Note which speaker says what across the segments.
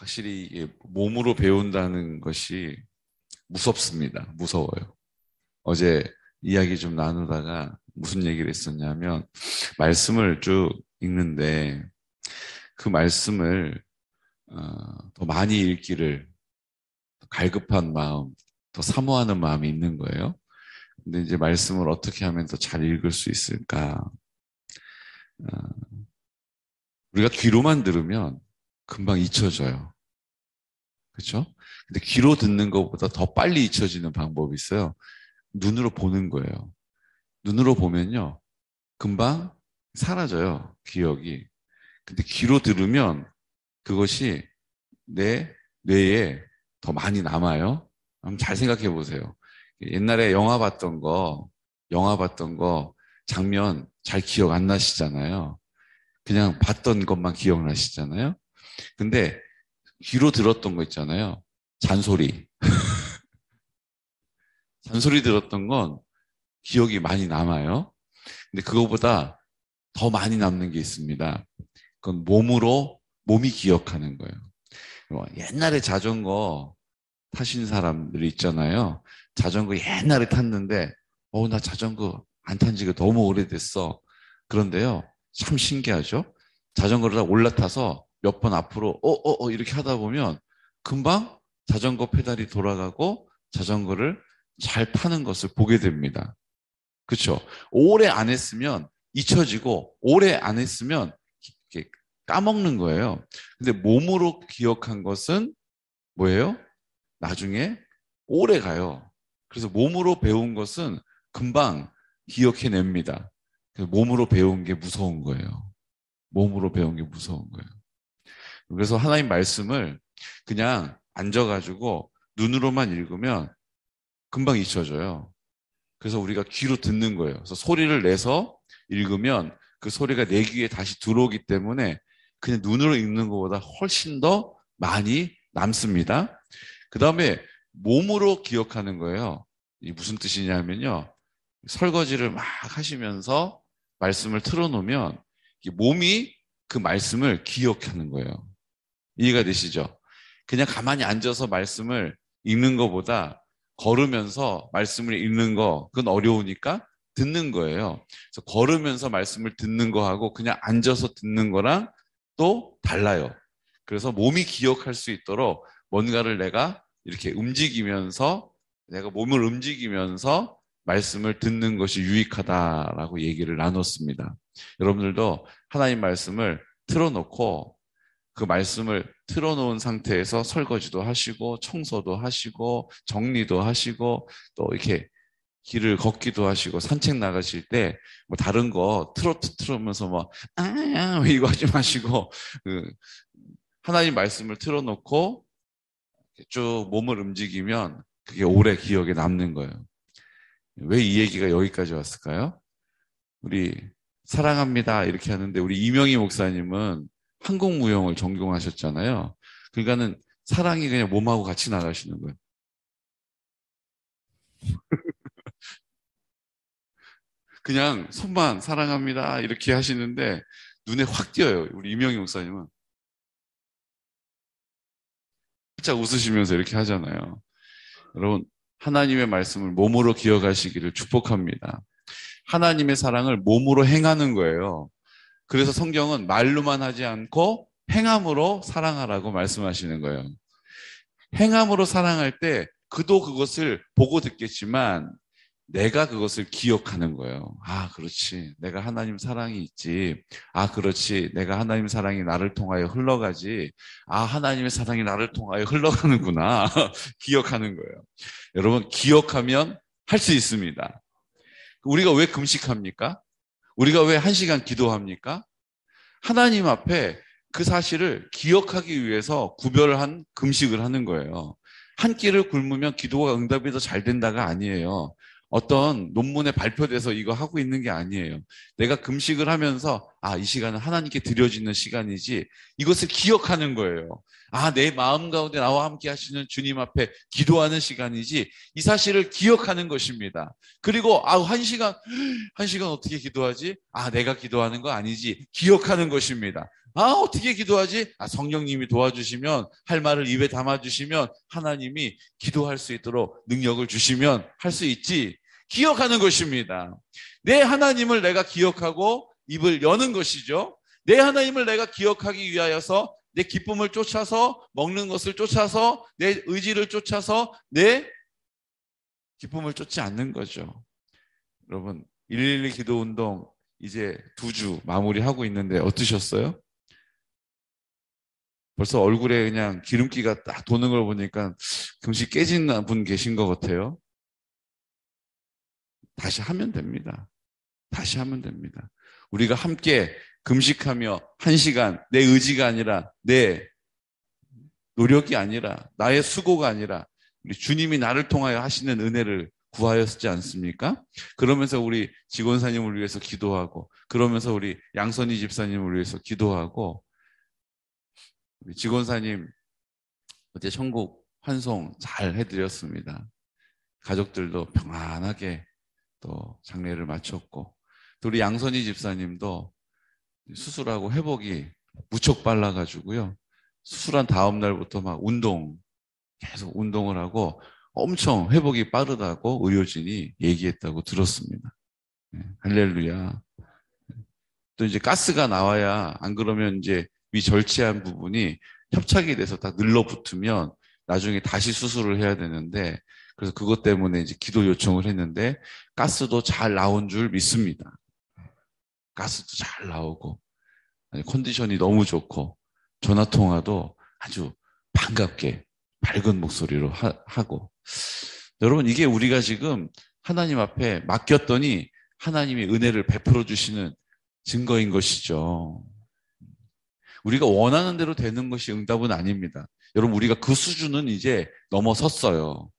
Speaker 1: 확실히 이게 몸으로 배운다는 것이 무섭습니다. 무서워요. 어제 이야기 좀 나누다가 무슨 얘기를 했었냐면 말씀을 쭉 읽는데 그 말씀을 더 많이 읽기를 갈급한 마음, 더 사모하는 마음이 있는 거예요. 근데 이제 말씀을 어떻게 하면 더 잘 읽을 수 있을까? 우리가 귀로만 들으면 금방 잊혀져요. 그렇죠? 근데 귀로 듣는 것보다 더 빨리 잊혀지는 방법이 있어요. 눈으로 보는 거예요. 눈으로 보면요. 금방 사라져요. 기억이. 근데 귀로 들으면 그것이 내 뇌에 더 많이 남아요. 한번 잘 생각해 보세요. 옛날에 영화 봤던 거 장면 잘 기억 안 나시잖아요. 그냥 봤던 것만 기억나시잖아요. 근데 귀로 들었던 거 있잖아요. 잔소리. 잔소리 들었던 건 기억이 많이 남아요. 근데 그거보다 더 많이 남는 게 있습니다. 그건 몸이 기억하는 거예요. 옛날에 자전거 타신 사람들이 있잖아요. 자전거 옛날에 탔는데, 나 자전거 안 탄 지가 너무 오래됐어. 그런데요, 참 신기하죠? 자전거를 다 올라타서 몇 번 앞으로, 이렇게 하다 보면 금방 자전거 페달이 돌아가고 자전거를 잘 타는 것을 보게 됩니다. 그렇죠? 오래 안 했으면 잊혀지고, 오래 안 했으면 이렇게 까먹는 거예요. 근데 몸으로 기억한 것은 뭐예요? 나중에 오래 가요. 그래서 몸으로 배운 것은 금방 기억해냅니다. 그래서 몸으로 배운 게 무서운 거예요. 몸으로 배운 게 무서운 거예요. 그래서 하나님 말씀을 그냥 앉아가지고 눈으로만 읽으면 금방 잊혀져요. 그래서 우리가 귀로 듣는 거예요. 그래서 소리를 내서 읽으면 그 소리가 내 귀에 다시 들어오기 때문에 그냥 눈으로 읽는 것보다 훨씬 더 많이 남습니다. 그 다음에 몸으로 기억하는 거예요. 이게 무슨 뜻이냐면요. 설거지를 막 하시면서 말씀을 틀어놓으면 몸이 그 말씀을 기억하는 거예요. 이해가 되시죠? 그냥 가만히 앉아서 말씀을 읽는 것보다 걸으면서 말씀을 읽는 거, 그건 어려우니까 듣는 거예요. 그래서 걸으면서 말씀을 듣는 거하고 그냥 앉아서 듣는 거랑 또 달라요. 그래서 몸이 기억할 수 있도록 뭔가를 내가 이렇게 움직이면서 내가 몸을 움직이면서 말씀을 듣는 것이 유익하다라고 얘기를 나눴습니다. 여러분들도 하나님 말씀을 틀어놓고 그 말씀을 틀어놓은 상태에서 설거지도 하시고 청소도 하시고 정리도 하시고 또 이렇게 길을 걷기도 하시고 산책 나가실 때 뭐 다른 거 트로트 틀으면서 뭐 아야 이거 하지 마시고 그 하나님 말씀을 틀어놓고 쭉 몸을 움직이면 그게 오래 기억에 남는 거예요. 왜 이 얘기가 여기까지 왔을까요? 우리 사랑합니다 이렇게 하는데 우리 이명희 목사님은 항공무용을 전공하셨잖아요. 그러니까는 사랑이 그냥 몸하고 같이 나가시는 거예요. 그냥 손만 사랑합니다 이렇게 하시는데 눈에 확 띄어요. 우리 이명희 목사님은 살짝 웃으시면서 이렇게 하잖아요. 여러분 하나님의 말씀을 몸으로 기억하시기를 축복합니다. 하나님의 사랑을 몸으로 행하는 거예요. 그래서 성경은 말로만 하지 않고 행함으로 사랑하라고 말씀하시는 거예요. 행함으로 사랑할 때 그도 그것을 보고 듣겠지만 내가 그것을 기억하는 거예요. 아, 그렇지. 내가 하나님 사랑이 있지. 아, 그렇지. 내가 하나님 사랑이 나를 통하여 흘러가지. 아, 하나님의 사랑이 나를 통하여 흘러가는구나. 기억하는 거예요. 여러분, 기억하면 할 수 있습니다. 우리가 왜 금식합니까? 우리가 왜 1시간 기도합니까? 하나님 앞에 그 사실을 기억하기 위해서 구별한 금식을 하는 거예요. 한 끼를 굶으면 기도가 응답이 더 잘 된다가 아니에요. 어떤 논문에 발표돼서 이거 하고 있는 게 아니에요. 내가 금식을 하면서 이 시간은 하나님께 드려지는 시간이지, 이것을 기억하는 거예요. 내 마음 가운데 나와 함께 하시는 주님 앞에 기도하는 시간이지, 이 사실을 기억하는 것입니다. 그리고 한 시간 어떻게 기도하지? 내가 기도하는 거 아니지, 기억하는 것입니다. 어떻게 기도하지? 성령님이 도와주시면, 할 말을 입에 담아주시면, 하나님이 기도할 수 있도록 능력을 주시면 할 수 있지, 기억하는 것입니다. 내 하나님을 내가 기억하고 입을 여는 것이죠. 내 하나님을 내가 기억하기 위하여서 내 기쁨을 쫓아서, 먹는 것을 쫓아서, 내 의지를 쫓아서 내 기쁨을 쫓지 않는 거죠. 여러분, 112 기도운동 이제 2주 마무리하고 있는데 어떠셨어요? 벌써 얼굴에 그냥 기름기가 딱 도는 걸 보니까 금식 깨진 분 계신 것 같아요. 다시 하면 됩니다. 다시 하면 됩니다. 우리가 함께 금식하며 1시간, 내 의지가 아니라, 내 노력이 아니라, 나의 수고가 아니라 우리 주님이 나를 통하여 하시는 은혜를 구하였지 않습니까? 그러면서 우리 직원사님을 위해서 기도하고, 그러면서 우리 양선희 집사님을 위해서 기도하고, 우리 직원사님 어제 천국 환송 잘 해드렸습니다. 가족들도 평안하게 또 장례를 마쳤고, 또 우리 양선희 집사님도 수술하고 회복이 무척 빨라가지고요, 수술한 다음 날부터 막 계속 운동을 하고 엄청 회복이 빠르다고 의료진이 얘기했다고 들었습니다. 할렐루야. 또 이제 가스가 나와야, 안 그러면 이제 위 절제한 부분이 협착이 돼서 딱 늘러붙으면 나중에 다시 수술을 해야 되는데, 그래서 그것 때문에 이제 기도 요청을 했는데, 가스도 잘 나온 줄 믿습니다. 가스도 잘 나오고, 컨디션이 너무 좋고, 전화통화도 아주 반갑게 밝은 목소리로 하고. 여러분, 이게 우리가 지금 하나님 앞에 맡겼더니 하나님이 은혜를 베풀어 주시는 증거인 것이죠. 우리가 원하는 대로 되는 것이 응답은 아닙니다. 여러분, 우리가 그 수준은 이제 넘어섰어요.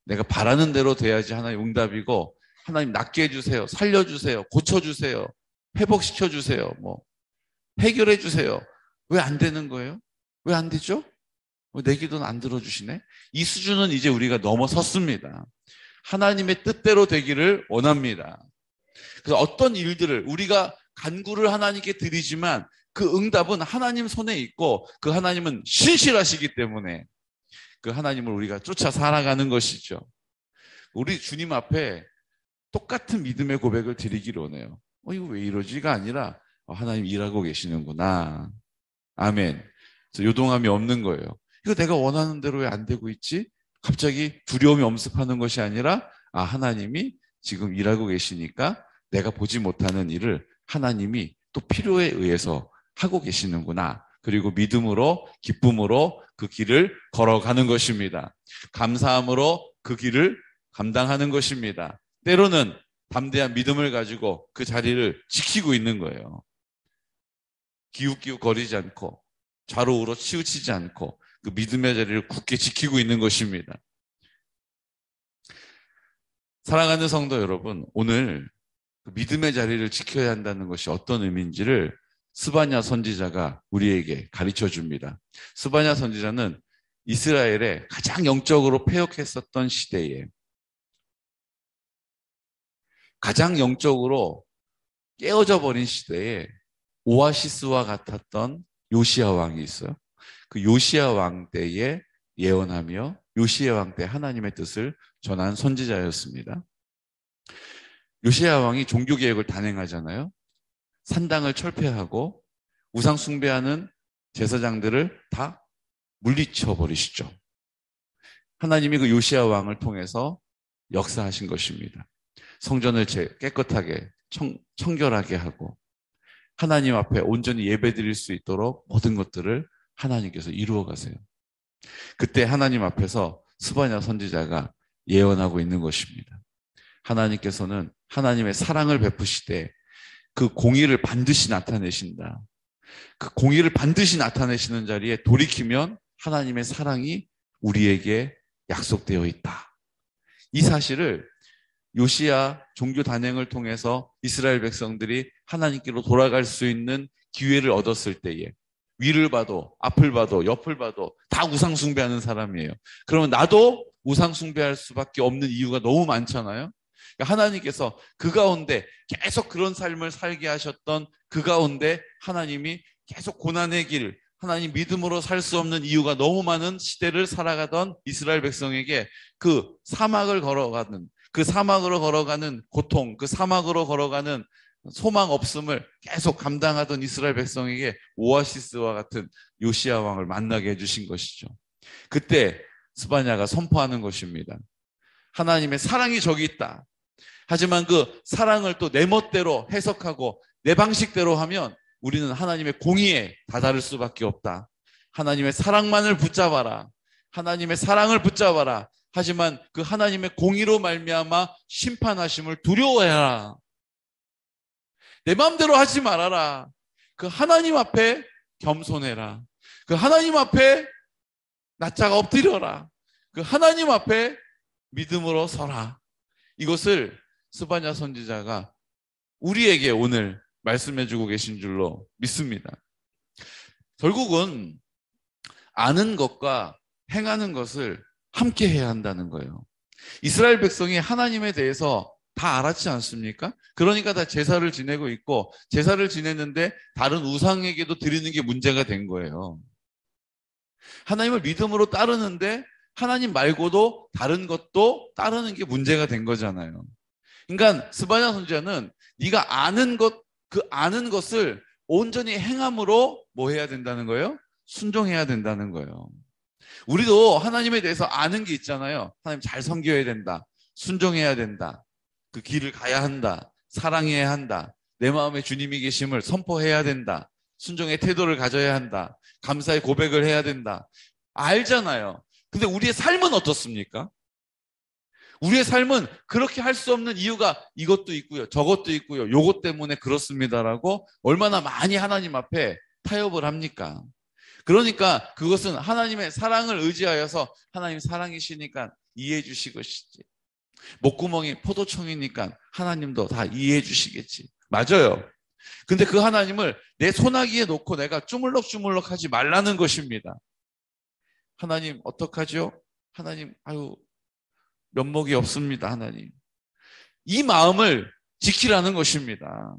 Speaker 1: 내가 바라는 대로 돼야지 하나님 응답이고, 하나님 낫게 해주세요, 살려주세요, 고쳐주세요, 회복시켜주세요, 해결해주세요. 왜 안 되는 거예요? 왜 안 되죠? 왜 내 기도는 안 들어주시네? 이 수준은 이제 우리가 넘어섰습니다. 하나님의 뜻대로 되기를 원합니다. 그래서 어떤 일들을 우리가 간구를 하나님께 드리지만 그 응답은 하나님 손에 있고, 그 하나님은 신실하시기 때문에 그 하나님을 우리가 쫓아 살아가는 것이죠. 우리 주님 앞에 똑같은 믿음의 고백을 드리기를 원해요. 이거 왜 이러지가 아니라, 하나님 일하고 계시는구나. 아멘. 그래서 요동함이 없는 거예요. 이거 내가 원하는 대로 왜 안 되고 있지? 갑자기 두려움이 엄습하는 것이 아니라, 하나님이 지금 일하고 계시니까 내가 보지 못하는 일을 하나님이 또 필요에 의해서 하고 계시는구나. 그리고 믿음으로, 기쁨으로 그 길을 걸어가는 것입니다. 감사함으로 그 길을 감당하는 것입니다. 때로는 담대한 믿음을 가지고 그 자리를 지키고 있는 거예요. 기웃기웃 거리지 않고, 좌로 우로 치우치지 않고 그 믿음의 자리를 굳게 지키고 있는 것입니다. 사랑하는 성도 여러분, 오늘 그 믿음의 자리를 지켜야 한다는 것이 어떤 의미인지를 스바냐 선지자가 우리에게 가르쳐 줍니다. 스바냐 선지자는 이스라엘에 가장 영적으로 패역했었던 시대에, 가장 영적으로 깨어져 버린 시대에 오아시스와 같았던 요시야 왕이 있어요. 그 요시야 왕 때에 예언하며 요시야 왕 때 하나님의 뜻을 전한 선지자였습니다. 요시야 왕이 종교개혁을 단행하잖아요. 산당을 철폐하고 우상 숭배하는 제사장들을 다 물리쳐 버리시죠. 하나님이 그 요시야 왕을 통해서 역사하신 것입니다. 성전을 깨끗하게 청결하게 하고 하나님 앞에 온전히 예배드릴 수 있도록 모든 것들을 하나님께서 이루어 가세요. 그때 하나님 앞에서 스바냐 선지자가 예언하고 있는 것입니다. 하나님께서는 하나님의 사랑을 베푸시되 그 공의를 반드시 나타내신다. 그 공의를 반드시 나타내시는 자리에 돌이키면 하나님의 사랑이 우리에게 약속되어 있다. 이 사실을 요시야 종교 단행을 통해서 이스라엘 백성들이 하나님께로 돌아갈 수 있는 기회를 얻었을 때에 위를 봐도 앞을 봐도 옆을 봐도 다 우상 숭배하는 사람이에요. 그러면 나도 우상 숭배할 수밖에 없는 이유가 너무 많잖아요. 그러니까 하나님께서 그 가운데 계속 그런 삶을 살게 하셨던 그 가운데 하나님이 계속 고난의 길, 하나님 믿음으로 살 수 없는 이유가 너무 많은 시대를 살아가던 이스라엘 백성에게 그 사막을 걸어가는, 그 사막으로 걸어가는 고통, 그 사막으로 걸어가는 소망 없음을 계속 감당하던 이스라엘 백성에게 오아시스와 같은 요시야 왕을 만나게 해주신 것이죠. 그때 스바냐가 선포하는 것입니다. 하나님의 사랑이 저기 있다. 하지만 그 사랑을 또 내 멋대로 해석하고 내 방식대로 하면 우리는 하나님의 공의에 다다를 수밖에 없다. 하나님의 사랑만을 붙잡아라. 하나님의 사랑을 붙잡아라. 하지만 그 하나님의 공의로 말미암아 심판하심을 두려워해라. 내 마음대로 하지 말아라. 그 하나님 앞에 겸손해라. 그 하나님 앞에 낯자가 엎드려라. 그 하나님 앞에 믿음으로 서라. 이것을 스바냐 선지자가 우리에게 오늘 말씀해주고 계신 줄로 믿습니다. 결국은 아는 것과 행하는 것을 함께 해야 한다는 거예요. 이스라엘 백성이 하나님에 대해서 다 알았지 않습니까? 그러니까 다 제사를 지내고 있고 제사를 지냈는데 다른 우상에게도 드리는 게 문제가 된 거예요. 하나님을 믿음으로 따르는데 하나님 말고도 다른 것도 따르는 게 문제가 된 거잖아요. 그러니까 스바냐 선지자는 네가 아는 것, 그 아는 것을 온전히 행함으로 뭐 해야 된다는 거예요? 순종해야 된다는 거예요. 우리도 하나님에 대해서 아는 게 있잖아요. 하나님 잘 섬겨야 된다. 순종해야 된다. 그 길을 가야 한다. 사랑해야 한다. 내 마음에 주님이 계심을 선포해야 된다. 순종의 태도를 가져야 한다. 감사의 고백을 해야 된다. 알잖아요. 근데 우리의 삶은 어떻습니까? 우리의 삶은 그렇게 할 수 없는 이유가 이것도 있고요. 저것도 있고요. 요것 때문에 그렇습니다라고 얼마나 많이 하나님 앞에 타협을 합니까? 그러니까 그것은 하나님의 사랑을 의지하여서 하나님 사랑이시니까 이해해 주시겠지. 목구멍이 포도청이니까 하나님도 다 이해해 주시겠지. 맞아요. 근데 그 하나님을 내 손아귀에 놓고 내가 주물럭주물럭 하지 말라는 것입니다. 하나님 어떡하죠? 하나님 아유 면목이 없습니다. 하나님. 이 마음을 지키라는 것입니다.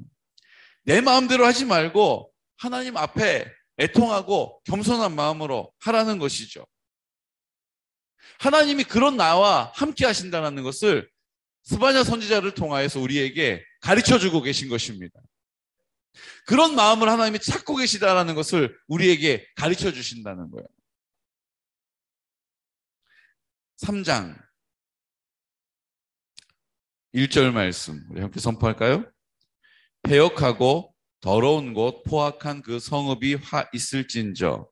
Speaker 1: 내 마음대로 하지 말고 하나님 앞에 애통하고 겸손한 마음으로 하라는 것이죠. 하나님이 그런 나와 함께 하신다는 것을 스바냐 선지자를 통하여서 우리에게 가르쳐주고 계신 것입니다. 그런 마음을 하나님이 찾고 계시다는 것을 우리에게 가르쳐 주신다는 거예요. 3장 1절 말씀 우리 함께 선포할까요? 패역하고 더러운 곳 포악한 그 성읍이 있을진저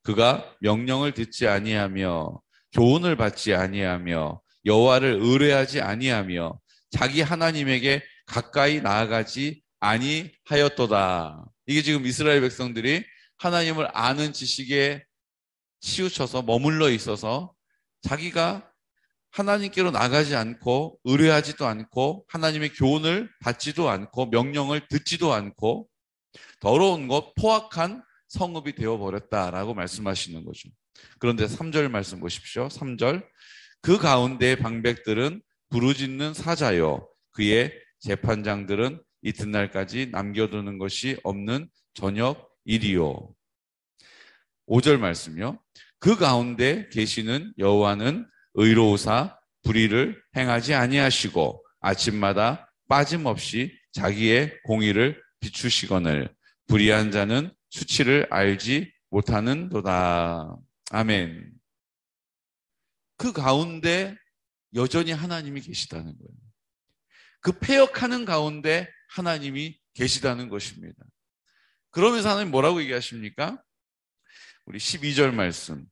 Speaker 1: 그가 명령을 듣지 아니하며 교훈을 받지 아니하며 여호와를 의뢰하지 아니하며 자기 하나님에게 가까이 나아가지 아니하였도다. 이게 지금 이스라엘 백성들이 하나님을 아는 지식에 치우쳐서 머물러 있어서 자기가 하나님께로 나가지 않고 의뢰하지도 않고 하나님의 교훈을 받지도 않고 명령을 듣지도 않고 더러운 것 포악한 성읍이 되어버렸다라고 말씀하시는 거죠. 그런데 3절 말씀 보십시오. 3절 그 가운데 방백들은 부르짖는 사자요 그의 재판장들은 이튿날까지 남겨두는 것이 없는 저녁 일이요. 5절 말씀요. 그 가운데 계시는 여호와는 의로우사 불의를 행하지 아니하시고 아침마다 빠짐없이 자기의 공의를 비추시거늘 불의한 자는 수치를 알지 못하는도다. 아멘. 그 가운데 여전히 하나님이 계시다는 거예요. 그 패역하는 가운데 하나님이 계시다는 것입니다. 그러면서 하나님 뭐라고 얘기하십니까? 우리 12절 말씀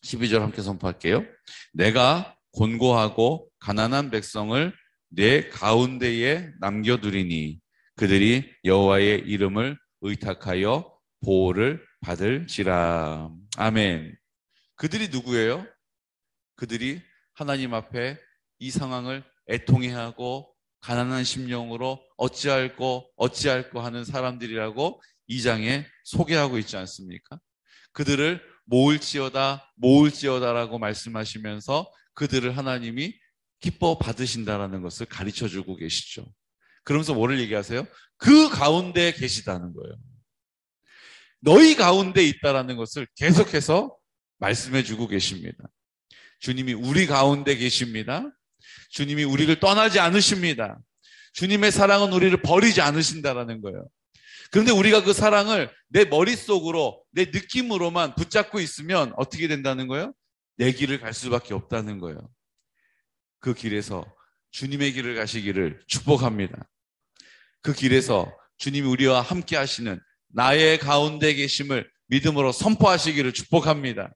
Speaker 1: 12절 함께 선포할게요. 내가 곤고하고 가난한 백성을 내 가운데에 남겨두리니 그들이 여호와의 이름을 의탁하여 보호를 받을지라. 아멘. 그들이 누구예요? 그들이 하나님 앞에 이 상황을 애통해하고 가난한 심령으로 어찌할꼬 하는 사람들이라고 2장에 소개하고 있지 않습니까? 그들을 모을지어다라고 말씀하시면서 그들을 하나님이 기뻐 받으신다라는 것을 가르쳐 주고 계시죠. 그러면서 뭐를 얘기하세요? 그 가운데 계시다는 거예요. 너희 가운데 있다라는 것을 계속해서 말씀해 주고 계십니다. 주님이 우리 가운데 계십니다. 주님이 우리를 떠나지 않으십니다. 주님의 사랑은 우리를 버리지 않으신다라는 거예요. 그런데 우리가 그 사랑을 내 머릿속으로, 내 느낌으로만 붙잡고 있으면 어떻게 된다는 거예요? 내 길을 갈 수밖에 없다는 거예요. 그 길에서 주님의 길을 가시기를 축복합니다. 그 길에서 주님이 우리와 함께 하시는 나의 가운데 계심을 믿음으로 선포하시기를 축복합니다.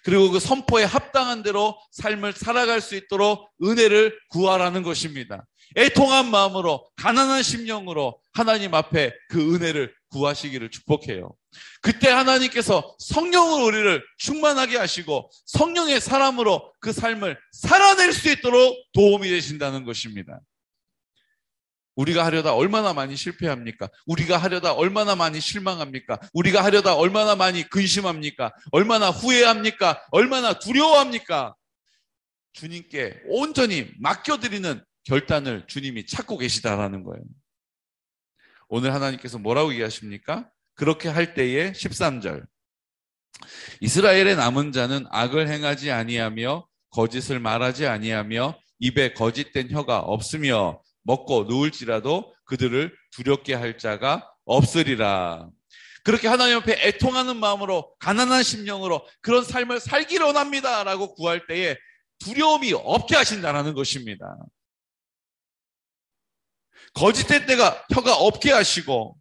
Speaker 1: 그리고 그 선포에 합당한 대로 삶을 살아갈 수 있도록 은혜를 구하라는 것입니다. 애통한 마음으로, 가난한 심령으로 하나님 앞에 그 은혜를 구하시기를 축복해요. 그때 하나님께서 성령으로 우리를 충만하게 하시고 성령의 사람으로 그 삶을 살아낼 수 있도록 도움이 되신다는 것입니다. 우리가 하려다 얼마나 많이 실패합니까? 우리가 하려다 얼마나 많이 실망합니까? 우리가 하려다 얼마나 많이 근심합니까? 얼마나 후회합니까? 얼마나 두려워합니까? 주님께 온전히 맡겨드리는 결단을 주님이 찾고 계시다라는 거예요. 오늘 하나님께서 뭐라고 얘기하십니까? 그렇게 할 때에 13절 이스라엘의 남은 자는 악을 행하지 아니하며 거짓을 말하지 아니하며 입에 거짓된 혀가 없으며 먹고 누울지라도 그들을 두렵게 할 자가 없으리라. 그렇게 하나님 앞에 애통하는 마음으로 가난한 심령으로 그런 삶을 살기를 원합니다 라고 구할 때에 두려움이 없게 하신다는 것입니다. 거짓된 혀가 없게 하시고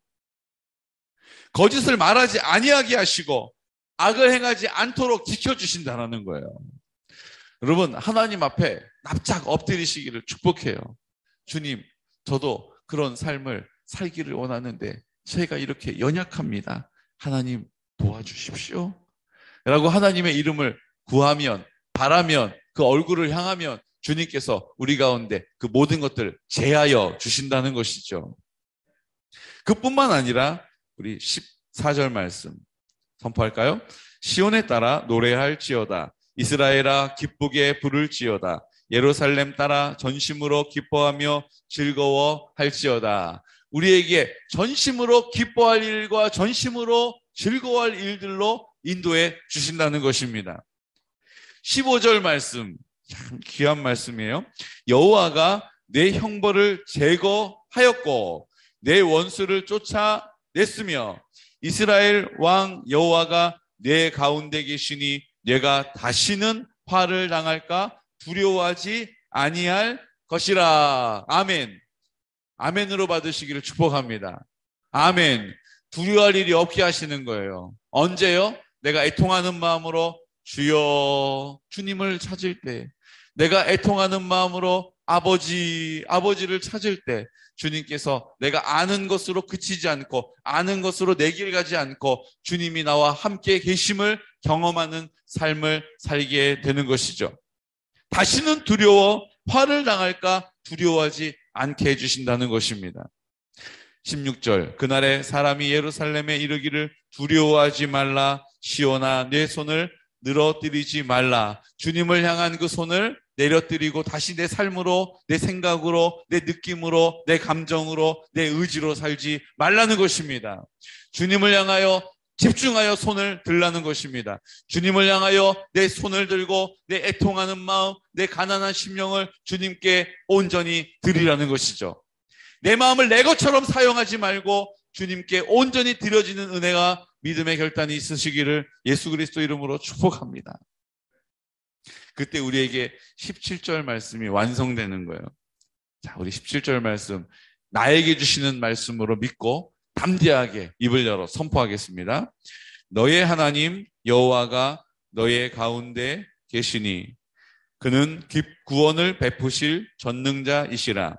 Speaker 1: 거짓을 말하지 아니하게 하시고 악을 행하지 않도록 지켜주신다는 거예요. 여러분 하나님 앞에 납작 엎드리시기를 축복해요. 주님, 저도 그런 삶을 살기를 원하는데 제가 이렇게 연약합니다. 하나님 도와주십시오. 라고 하나님의 이름을 구하면, 바라면, 그 얼굴을 향하면 주님께서 우리 가운데 그 모든 것들을 제하여 주신다는 것이죠. 그뿐만 아니라 우리 14절 말씀 선포할까요? 시온에 따라 노래할지어다. 이스라엘아 기쁘게 부를지어다. 예루살렘 따라 전심으로 기뻐하며 즐거워할지어다. 우리에게 전심으로 기뻐할 일과 전심으로 즐거워할 일들로 인도해 주신다는 것입니다. 15절 말씀 참 귀한 말씀이에요. 여호와가 내 형벌을 제거하였고 내 원수를 쫓아냈으며 이스라엘 왕 여호와가 내 가운데 계시니 내가 다시는 화를 당할까 두려워하지 아니할 것이라. 아멘. 아멘으로 받으시기를 축복합니다. 아멘. 두려워할 일이 없게 하시는 거예요. 언제요? 내가 애통하는 마음으로 주여 주님을 찾을 때, 내가 애통하는 마음으로 아버지를 찾을 때 주님께서 내가 아는 것으로 그치지 않고 아는 것으로 내 길 가지 않고 주님이 나와 함께 계심을 경험하는 삶을 살게 되는 것이죠. 다시는 화를 당할까 두려워하지 않게 해주신다는 것입니다. 16절 그날에 사람이 예루살렘에 이르기를 두려워하지 말라. 시온아 내 손을 늘어뜨리지 말라. 주님을 향한 그 손을 내려뜨리고 다시 내 삶으로, 내 생각으로, 내 느낌으로, 내 감정으로, 내 의지로 살지 말라는 것입니다. 주님을 향하여 집중하여 손을 들라는 것입니다. 주님을 향하여 내 손을 들고 내 애통하는 마음, 내 가난한 심령을 주님께 온전히 드리라는 것이죠. 내 마음을 내 것처럼 사용하지 말고 주님께 온전히 드려지는 은혜가 믿음의 결단이 있으시기를 예수 그리스도 이름으로 축복합니다. 그때 우리에게 17절 말씀이 완성되는 거예요. 자, 우리 17절 말씀 나에게 주시는 말씀으로 믿고 담대하게 입을 열어 선포하겠습니다. 너의 하나님 여호와가 너의 가운데 계시니 그는 구원을 베푸실 전능자이시라.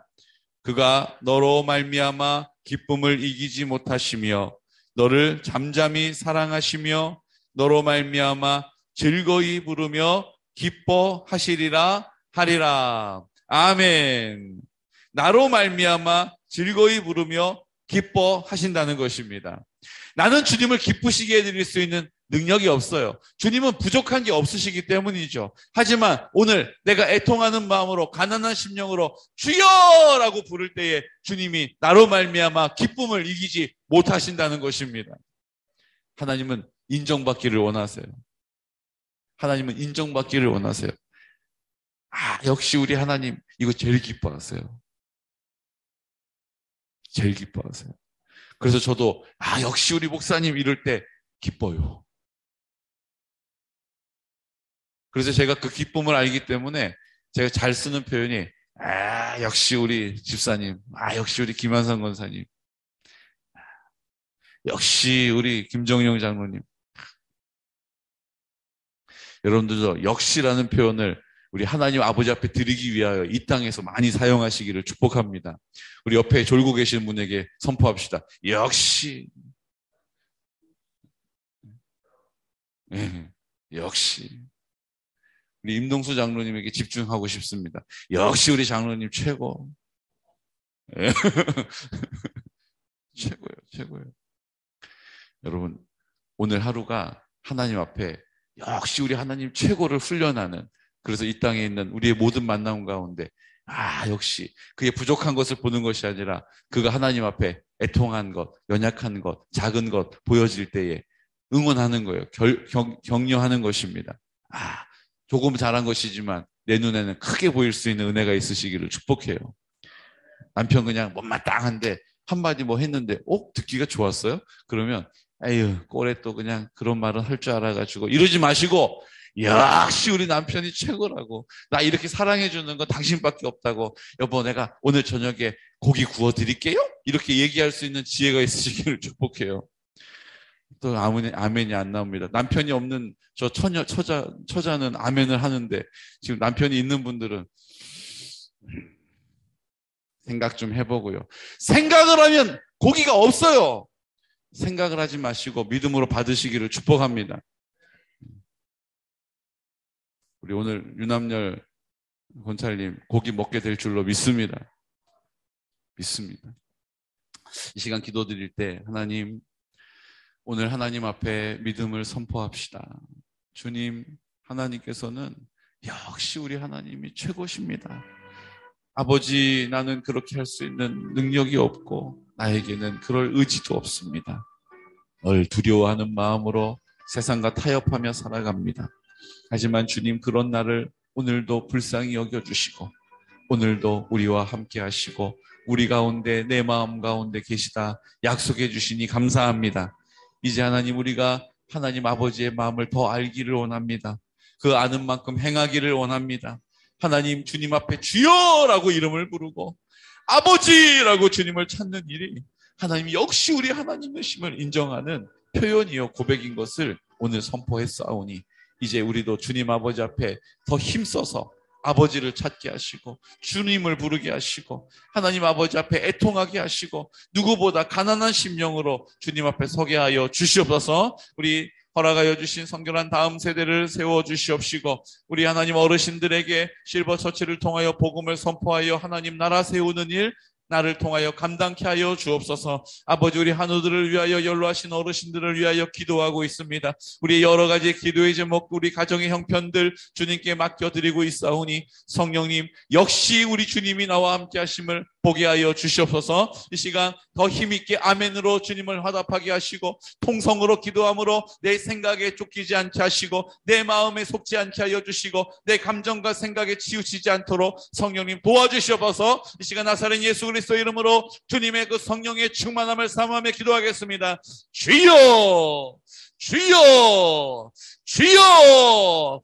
Speaker 1: 그가 너로 말미암아 기쁨을 이기지 못하시며 너를 잠잠히 사랑하시며 너로 말미암아 즐거이 부르며 기뻐하시리라 하리라. 아멘. 나로 말미암아 즐거이 부르며 기뻐하신다는 것입니다. 나는 주님을 기쁘시게 해드릴 수 있는 능력이 없어요. 주님은 부족한 게 없으시기 때문이죠. 하지만 오늘 내가 애통하는 마음으로 가난한 심령으로 주여라고 부를 때에 주님이 나로 말미암아 기쁨을 이기지 못하신다는 것입니다. 하나님은 인정받기를 원하세요. 하나님은 인정받기를 원하세요. 역시 우리 하나님 이거 제일 기뻐하세요. 제일 기뻐하세요. 그래서 저도 역시 우리 목사님 이럴 때 기뻐요. 그래서 제가 그 기쁨을 알기 때문에 제가 잘 쓰는 표현이 역시 우리 집사님, 역시 우리 김한선 권사님, 역시 우리 김정영 장로님. 여러분들도 역시라는 표현을 우리 하나님 아버지 앞에 드리기 위하여 이 땅에서 많이 사용하시기를 축복합니다. 우리 옆에 졸고 계신 분에게 선포합시다. 역시. 역시. 우리 임동수 장로님에게 집중하고 싶습니다. 역시 우리 장로님 최고. 최고예요, 최고예요. 여러분, 오늘 하루가 하나님 앞에 역시 우리 하나님 최고를 훈련하는, 그래서 이 땅에 있는 우리의 모든 만남 가운데 역시 그의 부족한 것을 보는 것이 아니라 그가 하나님 앞에 애통한 것, 연약한 것, 작은 것 보여질 때에 응원하는 거예요. 격려하는 것입니다. 조금 잘한 것이지만 내 눈에는 크게 보일 수 있는 은혜가 있으시기를 축복해요. 남편 그냥 못마땅한데 한마디 뭐 했는데 듣기가 좋았어요? 그러면 꼴에 또 그냥 그런 말은 할 줄 알아가지고 이러지 마시고 역시 우리 남편이 최고라고, 나 이렇게 사랑해주는 건 당신밖에 없다고, 여보 내가 오늘 저녁에 고기 구워드릴게요? 이렇게 얘기할 수 있는 지혜가 있으시기를 축복해요. 또 아멘이 안 나옵니다. 남편이 없는 저 처자는 아멘을 하는데 지금 남편이 있는 분들은 생각 좀 해보고요. 생각을 하면 고기가 없어요. 생각을 하지 마시고 믿음으로 받으시기를 축복합니다. 우리 오늘 유남열 권찰님 고기 먹게 될 줄로 믿습니다. 믿습니다. 이 시간 기도드릴 때 하나님, 오늘 하나님 앞에 믿음을 선포합시다. 주님, 하나님께서는 역시 우리 하나님이 최고십니다. 아버지, 나는 그렇게 할 수 있는 능력이 없고 나에게는 그럴 의지도 없습니다. 늘 두려워하는 마음으로 세상과 타협하며 살아갑니다. 하지만 주님, 그런 나를 오늘도 불쌍히 여겨주시고 오늘도 우리와 함께 하시고 우리 가운데, 내 마음 가운데 계시다 약속해 주시니 감사합니다. 이제 하나님, 우리가 하나님 아버지의 마음을 더 알기를 원합니다. 그 아는 만큼 행하기를 원합니다. 하나님, 주님 앞에 주여라고 이름을 부르고 아버지라고 주님을 찾는 일이 하나님 역시 우리 하나님이심을 인정하는 표현이요 고백인 것을 오늘 선포했사오니 이제 우리도 주님 아버지 앞에 더 힘써서 아버지를 찾게 하시고 주님을 부르게 하시고 하나님 아버지 앞에 애통하게 하시고 누구보다 가난한 심령으로 주님 앞에 서게 하여 주시옵소서. 우리 허락하여 주신 성결한 다음 세대를 세워주시옵시고 우리 하나님 어르신들에게 실버처치를 통하여 복음을 선포하여 하나님 나라 세우는 일 나를 통하여 감당케 하여 주옵소서. 아버지, 우리 한우들을 위하여, 연로하신 어르신들을 위하여 기도하고 있습니다. 우리 여러 가지 기도의 제목, 우리 가정의 형편들 주님께 맡겨드리고 있사오니 성령님 역시 우리 주님이 나와 함께 하심을 보게 하여 주시옵소서. 이 시간 더 힘있게 아멘으로 주님을 화답하게 하시고 통성으로 기도함으로 내 생각에 쫓기지 않게 하시고 내 마음에 속지 않게 하여 주시고 내 감정과 생각에 치우치지 않도록 성령님 도와주시옵소서. 이 시간 나사렛 예수 그리스도 이름으로 주님의 그 성령의 충만함을 사모하며 기도하겠습니다. 주여, 주여, 주여.